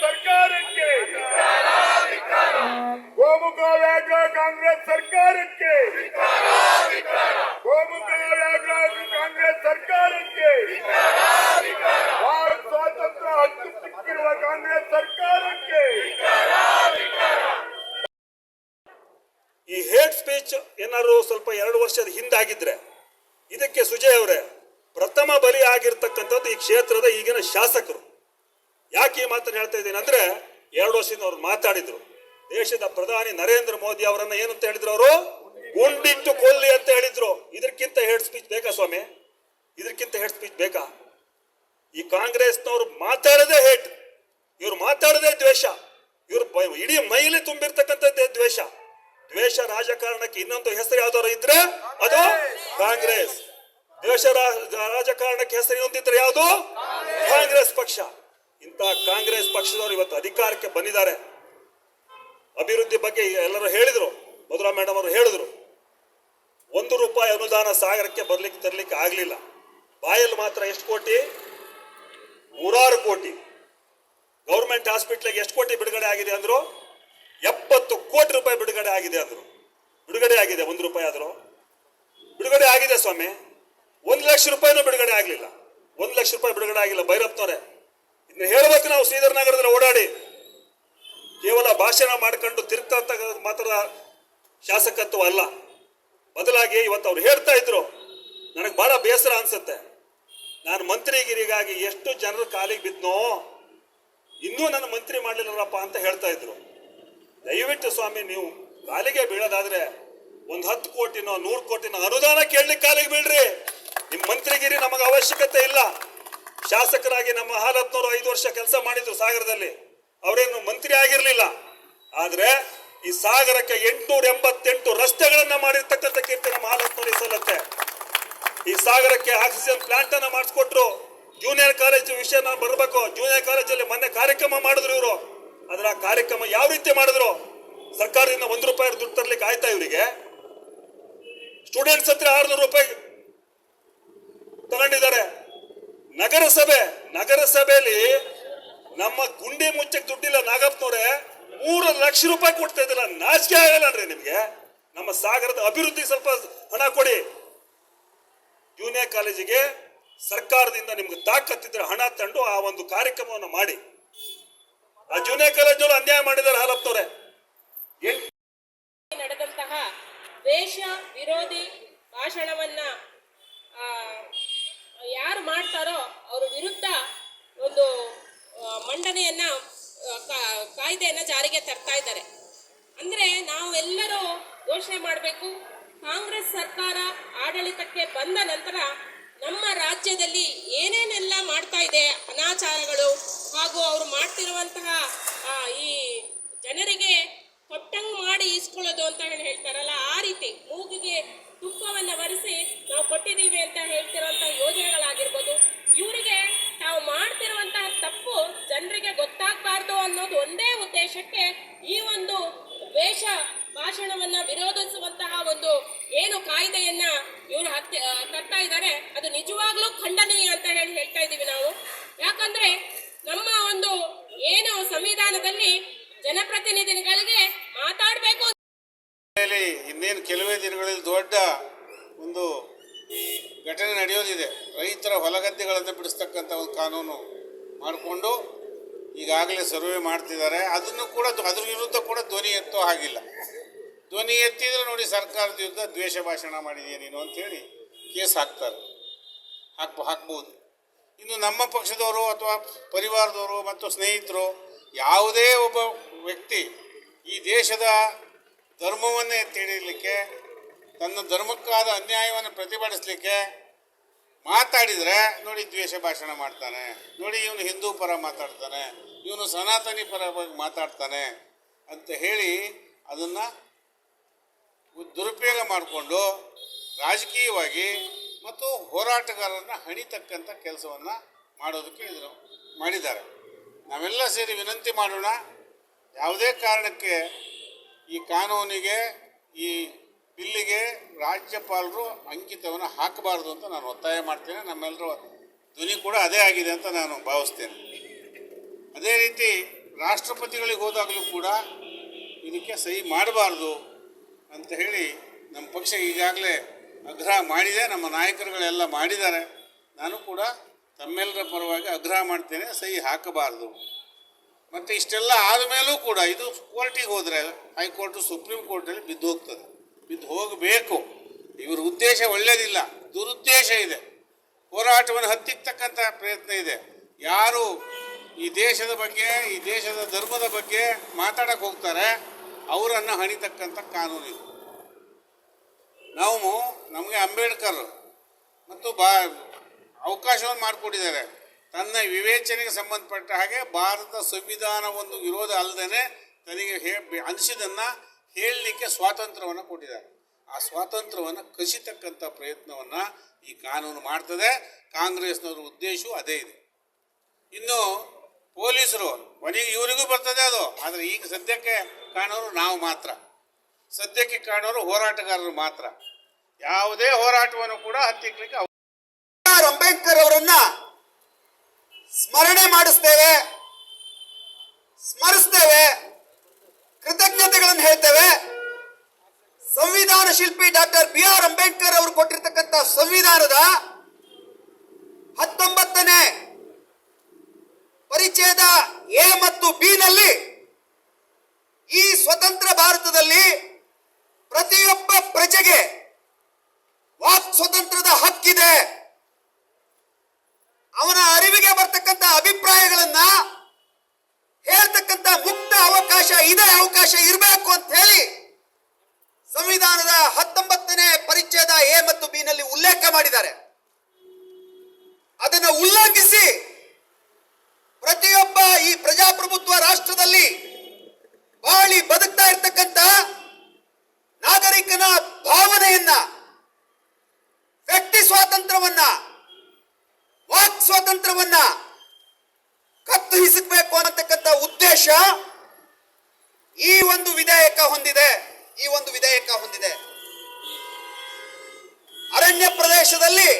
ಸರ್ಕಾರಕ್ಕೆ, ಗೋಮುಖ ವ್ಯಾಘ್ರ ಕಾಂಗ್ರೆಸ್ ಸರ್ಕಾರಕ್ಕೆ, ಗೋಮುಖ ವ್ಯಾಘ್ರ ಕಾಂಗ್ರೆಸ್ ಸರ್ಕಾರಕ್ಕೆ, ಭಾರತ ಸ್ವಾತಂತ್ರ್ಯ ಹಕ್ಕು ಸಿಕ್ಕಿರುವ ಕಾಂಗ್ರೆಸ್ ಸರ್ಕಾರಕ್ಕೆ. ಈ ಹೇಟ್ ಸ್ಪೀಚ್ ಏನಾದ್ರು ಸ್ವಲ್ಪ 2 ವರ್ಷದ ಹಿಂದಾಗಿದ್ರೆ ಇದಕ್ಕೆ ಸುಜಯ್ ಅವರೇ ಪ್ರಥಮ ಬಲಿ ಆಗಿರ್ತಕ್ಕಂಥದ್ದು ಈ ಕ್ಷೇತ್ರದ ಈಗಿನ ಶಾಸಕರು. ಯಾಕೆ ಈ ಮಾತನ್ನು ಹೇಳ್ತಾ ಇದ್ದೀನಿ ಅಂದ್ರೆ 2 ವರ್ಷದಿಂದ ಅವ್ರು ಮಾತಾಡಿದ್ರು. ದೇಶದ ಪ್ರಧಾನಿ ನರೇಂದ್ರ ಮೋದಿ ಅವರನ್ನ ಏನಂತ ಹೇಳಿದ್ರು? ಅವರು ಗುಂಡಿಟ್ಟು ಕೊಲ್ಲಿ ಅಂತ ಹೇಳಿದ್ರು. ಇದಕ್ಕಿಂತ ಹೇಟ್ ಸ್ಪೀಚ್ ಬೇಕಾ ಸ್ವಾಮಿ? ಇದಕ್ಕಿಂತ ಹೇಟ್ ಸ್ಪೀಚ್ ಬೇಕಾ? ಈ ಕಾಂಗ್ರೆಸ್ನವ್ರು ಮಾತಾಡದೆ ಹೇಟ್, ಇವ್ರು ಮಾತಾಡದೆ ದ್ವೇಷ, ಇವ್ರು ಇಡೀ ಮೈಲಿ ತುಂಬಿರ್ತಕ್ಕಂಥದ್ದೇ ದ್ವೇಷ. ದ್ವೇಷ ರಾಜಕಾರಣಕ್ಕೆ ಇನ್ನೊಂದು ಹೆಸರು ಯಾವ್ದಾರು ಇದ್ರೆ ಅದು ಕಾಂಗ್ರೆಸ್. ದ್ವೇಷ ರಾಜಕಾರಣಕ್ಕೆ ಹೆಸರು ಇನ್ನೊಂದಿದ್ರೆ ಯಾವುದು? ಕಾಂಗ್ರೆಸ್ ಪಕ್ಷ. ಇಂತಹ ಕಾಂಗ್ರೆಸ್ ಪಕ್ಷದವರು ಇವತ್ತು ಅಧಿಕಾರಕ್ಕೆ ಬಂದಿದ್ದಾರೆ. ಅಭಿವೃದ್ಧಿ ಬಗ್ಗೆ ಎಲ್ಲರೂ ಹೇಳಿದ್ರು, ಮಧುರಾ ಮೇಡಮ್ ಅವರು ಹೇಳಿದ್ರು. 1 ರೂಪಾಯಿ ಅನುದಾನ ಸಾಗರಕ್ಕೆ ತರಲಿಕ್ಕೆ ಆಗ್ಲಿಲ್ಲ. ಬಾಯಲ್ಲಿ ಮಾತ್ರ ಎಷ್ಟು ಕೋಟಿ? 100 ಕೋಟಿ. ಗೌರ್ಮೆಂಟ್ ಹಾಸ್ಪಿಟ್ಲಿಗೆ ಎಷ್ಟು ಕೋಟಿ ಬಿಡುಗಡೆ ಆಗಿದೆ ಅಂದ್ರು? 70 ಕೋಟಿ ರೂಪಾಯಿ ಬಿಡುಗಡೆ ಆಗಿದೆ ಅಂದ್ರು. ಬಿಡುಗಡೆ ಆಗಿದೆ 1 ರೂಪಾಯಿ ಆದ್ರೂ ಬಿಡುಗಡೆ ಆಗಿದೆ ಸ್ವಾಮಿ. 1 ಲಕ್ಷ ರೂಪಾಯಿನೂ ಬಿಡುಗಡೆ ಆಗ್ಲಿಲ್ಲ. 1 ಲಕ್ಷ ರೂಪಾಯಿ ಬಿಡುಗಡೆ ಆಗಿಲ್ಲ. ಭೈರಪ್ಪನವರೇ ಇನ್ನು ಹೇಳ್ಬೇಕು. ನಾವು ಶ್ರೀಧರ್ ನಗರದಲ್ಲಿ ಓಡಾಡಿ ಕೇವಲ ಭಾಷಣ ಮಾಡ್ಕೊಂಡು ತಿರುಗ್ತಾ ಮಾತ್ರ ಶಾಸಕತ್ವ ಅಲ್ಲ. ಬದಲಾಗಿ ಇವತ್ತು ಅವ್ರು ಹೇಳ್ತಾ ಇದ್ರು, ನನಗೆ ಬಹಳ ಬೇಸರ ಅನ್ಸುತ್ತೆ. ನಾನು ಮಂತ್ರಿಗಿರಿಗಾಗಿ ಎಷ್ಟು ಜನರು ಕಾಲಿಗೆ ಬಿದ್ನೋ, ಇನ್ನೂ ನನ್ನ ಮಂತ್ರಿ ಮಾಡ್ಲಿಲ್ಲರಪ್ಪ ಅಂತ ಹೇಳ್ತಾ ಇದ್ರು. ದಯವಿಟ್ಟು ಸ್ವಾಮಿ, ನೀವು ಕಾಲಿಗೆ ಬೀಳೋದಾದ್ರೆ 10 ಕೋಟಿನೋ 100 ಕೋಟಿನೋ ಅನುದಾನ ಕೇಳಲಿಕ್ಕೆ ಕಾಲಿಗೆ ಬೀಳ್ರಿ. ನಿಮ್ ಮಂತ್ರಿಗಿರಿ ನಮಗೆ ಅವಶ್ಯಕತೆ ಇಲ್ಲ. ಶಾಸಕರಾಗಿ ನಮ್ಮ ಹಾಲತ್ನವರು 5 ವರ್ಷ ಕೆಲಸ ಮಾಡಿದ್ರು ಸಾಗರದಲ್ಲಿ. ಅವರೇನು ಮಂತ್ರಿ ಆಗಿರ್ಲಿಲ್ಲ. ಆದ್ರೆ ಈ ಸಾಗರಕ್ಕೆ 888 ರಸ್ತೆಗಳನ್ನ ಮಾಡಿರ್ತಕ್ಕಂಥ ಕೀರ್ತಿ ನಮ್ಮ ಹಾಲತ್ನವರಿಗೆ ಸಲ್ಲತ್ತೆ. ಈ ಸಾಗರಕ್ಕೆ ಆಕ್ಸಿಜನ್ ಪ್ಲಾಂಟ್ ಅನ್ನ ಮಾಡಿಸ್ಕೊಟ್ರು. ಜೂನಿಯರ್ ಕಾಲೇಜ್ ವಿಷಯ ನಾನು ಬರ್ಬೇಕು. ಜೂನಿಯರ್ ಕಾಲೇಜಲ್ಲಿ ಮೊನ್ನೆ ಕಾರ್ಯಕ್ರಮ ಮಾಡಿದ್ರು ಇವರು. ಅದರ ಕಾರ್ಯಕ್ರಮ ಯಾವ ರೀತಿ ಮಾಡಿದ್ರು? ಸರ್ಕಾರದಿಂದ 1 ರೂಪಾಯಿ ದುಡ್ಡು ತರ್ಲಿಕ್ಕೆ ಆಯ್ತಾ ಇವರಿಗೆ? ಸ್ಟೂಡೆಂಟ್ಸ್ ಹತ್ರ 600 ರೂಪಾಯಿ ತಗೊಂಡಿದ್ದಾರೆ. ನಗರಸಭೆಯಲ್ಲಿ ನಮ್ಮ ಗುಂಡಿ ಮುಚ್ಚಕ್ಕೆ ದುಡ್ಡಿಲ್ಲ. ನಾಗಪ್ಪನವ್ರೆ 3 ಲಕ್ಷ ರೂಪಾಯಿ ಕೊಡ್ತಾ ಇದ್ದಿಲ್ಲ. ನಾಚಿಕೆ ಆಗಲ್ಲನ್ರಿ ನಿಮ್ಗೆ? ನಮ್ಮ ಸಾಗರದ ಅಭಿವೃದ್ಧಿ ಸ್ವಲ್ಪ ಹಣ ಕೊಡಿ. ಜೂನಿಯರ್ ಕಾಲೇಜಿಗೆ ಸರ್ಕಾರದಿಂದ ನಿಮ್ಗೆ ತಾಕತ್ತಿದ್ರೆ ಹಣ ತಂದು ಆ ಒಂದು ಕಾರ್ಯಕ್ರಮವನ್ನು ಮಾಡಿ. ಆ ಜೂನಿಯರ್ ಕಾಲೇಜ್ನವರು ಅನ್ಯಾಯ ಮಾಡಿದ್ದಾರೆ ಹಾಲಪ್ಪನವ್ರೆ. ನಡೆದಂತಹ ದ್ವೇಷ ವಿರೋಧಿ ಭಾಷಣವನ್ನ ಯಾರು ಮಾಡ್ತಾರೋ ಅವರ ವಿರುದ್ಧ ಒಂದು ಮಂಡನೆಯನ್ನ ಕಾಯ್ದೆಯನ್ನ ಜಾರಿಗೆ ತರ್ತಾ ಇದ್ದಾರೆ. ಅಂದ್ರೆ ನಾವೆಲ್ಲರೂ ಘೋಷಣೆ ಮಾಡಬೇಕು, ಕಾಂಗ್ರೆಸ್ ಸರ್ಕಾರ ಆಡಳಿತಕ್ಕೆ ಬಂದ ನಂತರ ನಮ್ಮ ರಾಜ್ಯದಲ್ಲಿ ಏನೇನೆಲ್ಲ ಮಾಡ್ತಾ ಇದೆ ಅನಾಚಾರಗಳು ಹಾಗೂ ಅವರು ಮಾಡ್ತಿರುವಂತಹ ಈ ಜನರಿಗೆ ಕೊಟ್ಟಂಗ್ ಮಾಡಿ ಇಸ್ಕೊಳ್ಳೋದು ಅಂತ ಹೇಳ್ತಾರಲ್ಲ, ಆ ರೀತಿ ಮೂಗಿಗೆ ತುಪ್ಪವನ್ನು ಒರೆಸಿ ನಾವು ಕೊಟ್ಟಿದ್ದೀವಿ ಅಂತ ಹೇಳ್ತಿರುವಂತಹ ಯೋಜನೆಗಳಾಗಿರ್ಬೋದು. ಇವರಿಗೆ ತಾವು ಮಾಡ್ತಿರುವಂತಹ ತಪ್ಪು ಜನರಿಗೆ ಗೊತ್ತಾಗಬಾರ್ದು ಅನ್ನೋದು ಒಂದೇ ಉದ್ದೇಶಕ್ಕೆ ಈ ಒಂದು ದ್ವೇಷ ಭಾಷಣವನ್ನ ವಿರೋಧಿಸುವಂತಹ ಒಂದು ಏನು ಕಾಯ್ದೆಯನ್ನ ಇವರು ತರ್ತಾ ಇದ್ದಾರೆ, ಅದು ನಿಜವಾಗ್ಲೂ ಖಂಡನೀಯ ಅಂತ ಹೇಳ್ತಾ ಇದ್ದೀವಿ ನಾವು. ಯಾಕಂದ್ರೆ ನಮ್ಮ ಒಂದು ಏನು ಸಂವಿಧಾನದಲ್ಲಿ ಜನಪ್ರತಿನಿಧಿಗಳಿಗೆ ಮಾತಾಡಬೇಕು. ಇನ್ನೇನು ಕೆಲವೇ ದಿನಗಳಲ್ಲಿ ದೊಡ್ಡ ಒಂದು ಘಟನೆ ನಡೆಯೋದಿದೆ. ರೈತರ ಹೊಲಗದ್ದೆಗಳನ್ನು ಬಿಡಿಸ್ತಕ್ಕಂಥ ಒಂದು ಕಾನೂನು ಮಾಡಿಕೊಂಡು ಈಗಾಗಲೇ ಸರ್ವೆ ಮಾಡ್ತಿದ್ದಾರೆ. ಅದನ್ನು ಕೂಡ ಅದ್ರ ವಿರುದ್ಧ ಕೂಡ ಧ್ವನಿ ಎತ್ತೋ ಹಾಗಿಲ್ಲ. ಧ್ವನಿ ಎತ್ತಿದ್ರೆ ನೋಡಿ ಸರ್ಕಾರದ ವಿರುದ್ಧ ದ್ವೇಷ ಭಾಷಣ ಮಾಡಿದೆಯಾ ನೀನು ಅಂತೇಳಿ ಕೇಸ್ ಹಾಕ್ಬೋದು. ಇನ್ನು ನಮ್ಮ ಪಕ್ಷದವರು ಅಥವಾ ಪರಿವಾರದವರು ಮತ್ತು ಸ್ನೇಹಿತರು ಯಾವುದೇ ಒಬ್ಬ ವ್ಯಕ್ತಿ ಈ ದೇಶದ ಧರ್ಮವನ್ನೇ ಎತ್ತಿ ಹಿಡಿಯಲಿಕ್ಕೆ, ತನ್ನ ಧರ್ಮಕ್ಕಾದ ಅನ್ಯಾಯವನ್ನು ಪ್ರತಿಭಟಿಸಲಿಕ್ಕೆ ಮಾತಾಡಿದರೆ ನೋಡಿ ದ್ವೇಷ ಭಾಷಣ ಮಾಡ್ತಾನೆ, ನೋಡಿ ಇವನು ಹಿಂದೂ ಪರ ಮಾತಾಡ್ತಾನೆ, ಇವನು ಸನಾತನಿ ಪರ ಮಾತಾಡ್ತಾನೆ ಅಂತ ಹೇಳಿ ಅದನ್ನು ದುರುಪಯೋಗ ಮಾಡಿಕೊಂಡು ರಾಜಕೀಯವಾಗಿ ಮತ್ತು ಹೋರಾಟಗಾರರನ್ನ ಹಣಿತಕ್ಕಂಥ ಕೆಲಸವನ್ನು ಮಾಡೋದಕ್ಕೆ ಇದನ್ನು ಮಾಡಿದ್ದಾರೆ. ನಾವೆಲ್ಲ ಸೇರಿ ವಿನಂತಿ ಮಾಡೋಣ, ಯಾವುದೇ ಕಾರಣಕ್ಕೆ ಈ ಕಾನೂನಿಗೆ, ಈ ಬಿಲ್ಲಿಗೆ ರಾಜ್ಯಪಾಲರು ಅಂಕಿತವನ್ನು ಹಾಕಬಾರ್ದು ಅಂತ ನಾನು ಒತ್ತಾಯ ಮಾಡ್ತೇನೆ. ನಮ್ಮೆಲ್ಲರ ಧ್ವನಿ ಕೂಡ ಅದೇ ಆಗಿದೆ ಅಂತ ನಾನು ಭಾವಿಸ್ತೇನೆ. ಅದೇ ರೀತಿ ರಾಷ್ಟ್ರಪತಿಗಳಿಗೆ ಹೋದಾಗಲೂ ಕೂಡ ಇದಕ್ಕೆ ಸಹಿ ಮಾಡಬಾರ್ದು ಅಂತ ಹೇಳಿ ನಮ್ಮ ಪಕ್ಷ ಈಗಾಗಲೇ ಆಗ್ರಹ ಮಾಡಿದೆ. ನಮ್ಮ ನಾಯಕರುಗಳೆಲ್ಲ ಮಾಡಿದ್ದಾರೆ. ನಾನು ಕೂಡ ತಮ್ಮೆಲ್ಲರ ಪರವಾಗಿ ಆಗ್ರಹ ಮಾಡ್ತೇನೆ, ಸಹಿ ಹಾಕಬಾರ್ದು. ಮತ್ತು ಇಷ್ಟೆಲ್ಲ ಆದಮೇಲೂ ಕೂಡ ಇದು ಕೋರ್ಟಿಗೆ ಹೋದರೆ ಹೈಕೋರ್ಟು ಸುಪ್ರೀಂ ಕೋರ್ಟಲ್ಲಿ ಬಿದ್ದು ಹೋಗ್ತದೆ. ಬಿದ್ದು ಹೋಗಬೇಕು. ಇವರ ಉದ್ದೇಶ ಒಳ್ಳೆಯದಿಲ್ಲ, ದುರುದ್ದೇಶ ಇದೆ. ಹೋರಾಟವನ್ನು ಹತ್ತಿಕ್ಕತಕ್ಕಂಥ ಪ್ರಯತ್ನ ಇದೆ. ಯಾರು ಈ ದೇಶದ ಬಗ್ಗೆ, ಈ ದೇಶದ ಧರ್ಮದ ಬಗ್ಗೆ ಮಾತಾಡಕ್ಕೆ ಹೋಗ್ತಾರೆ ಅವರನ್ನು ಹಣಿತಕ್ಕಂಥ ಕಾನೂನು ಇದು. ನಮಗೆ ಅಂಬೇಡ್ಕರ್ ಮತ್ತು ಅವಕಾಶವನ್ನು ಮಾಡಿಕೊಟ್ಟಿದ್ದಾರೆ. ತನ್ನ ವಿವೇಚನೆಗೆ ಸಂಬಂಧಪಟ್ಟ ಹಾಗೆ ಭಾರತ ಸಂವಿಧಾನ ಒಂದು ವಿರೋಧ ಅಲ್ಲದೇ ತನಗೆ ಅನಿಸಿದ್ದನ್ನು ಹೇಳಲಿಕ್ಕೆ ಸ್ವಾತಂತ್ರ್ಯವನ್ನು ಕೊಟ್ಟಿದ್ದಾರೆ. ಆ ಸ್ವಾತಂತ್ರ್ಯವನ್ನು ಕಸಿತಕ್ಕಂಥ ಪ್ರಯತ್ನವನ್ನು ಈ ಕಾನೂನು ಮಾಡ್ತದೆ. ಕಾಂಗ್ರೆಸ್ನವ್ರ ಉದ್ದೇಶವೂ ಅದೇ ಇದೆ. ಇನ್ನು ಪೊಲೀಸರು ಕೊನೆಗೆ ಇವರಿಗೂ ಬರ್ತದೆ ಅದು. ಆದರೆ ಈಗ ಸದ್ಯಕ್ಕೆ ಕಾಣೋರು ನಾವು ಮಾತ್ರ, ಸದ್ಯಕ್ಕೆ ಕಾಣೋರು ಹೋರಾಟಗಾರರು ಮಾತ್ರ. ಯಾವುದೇ ಹೋರಾಟವನ್ನು ಕೂಡ ಹತ್ತಿಕ್ಕಲಿಕ್ಕೆ ಅಂಬೇಡ್ಕರ್ ಅವರನ್ನ ಸ್ಮರಣೆ ಮಾಡಿಸ್ತೇವೆ, ಸ್ಮರಿಸ್ತೇವೆ, ಕೃತಜ್ಞತೆಗಳನ್ನು ಹೇಳ್ತೇವೆ. ಸಂವಿಧಾನ ಶಿಲ್ಪಿ ಡಾಕ್ಟರ್ BR ಅಂಬೇಡ್ಕರ್ ಅವರು ಕೊಟ್ಟಿರ್ತಕ್ಕಂಥ ಸಂವಿಧಾನದ 19ನೇ ಪರಿಚ್ಛೇದ ಎ ಮತ್ತು ಬಿ ನಲ್ಲಿ ಈ ಸ್ವತಂತ್ರ ಭಾರತದಲ್ಲಿ ಪ್ರತಿಯೊಬ್ಬ ಪ್ರಜೆಗೆ ವಾಕ್ ಸ್ವಾತಂತ್ರ್ಯದ ಹಕ್ಕಿದೆ. ಅವನ ಅರಿವಿಗೆ ಬರ್ತಕ್ಕಂಥ ಅಭಿಪ್ರಾಯಗಳನ್ನ ಹೇಳ್ತಕ್ಕಂಥ ಮುಕ್ತ ಅವಕಾಶ ಇದೆ, ಅವಕಾಶ ಇರಬೇಕು ಅಂತ ಹೇಳಿ ಸಂವಿಧಾನದ 19ನೇ ಪರಿಚ್ಛೇದ ಎ ಮತ್ತು ಬಿ ನಲ್ಲಿ ಉಲ್ಲೇಖ ಮಾಡಿದ್ದಾರೆ. ಅದನ್ನು ಉಲ್ಲಂಘಿಸಿ ಪ್ರತಿಯೊಬ್ಬ ಈ ಪ್ರಜಾಪ್ರಭುತ್ವ ರಾಷ್ಟ್ರದಲ್ಲಿ ಬಾಳಿ ಬದುಕ್ತಾ ಇರ್ತಕ್ಕಂಥ ನಾಗರಿಕನ ಭಾವನೆಯನ್ನ, ವ್ಯಕ್ತಿ ಸ್ವಾತಂತ್ರ್ಯವನ್ನ, ವಾಕ್ ಸ್ವಾತಂತ್ರ್ಯವನ್ನ ಕತ್ತು ಹಿಸಬೇಕು ಅನ್ನತಕ್ಕಂಥ ಉದ್ದೇಶ ಈ ಒಂದು ವಿಧೇಯಕ ಹೊಂದಿದೆ. ಅರಣ್ಯ ಪ್ರದೇಶದಲ್ಲಿ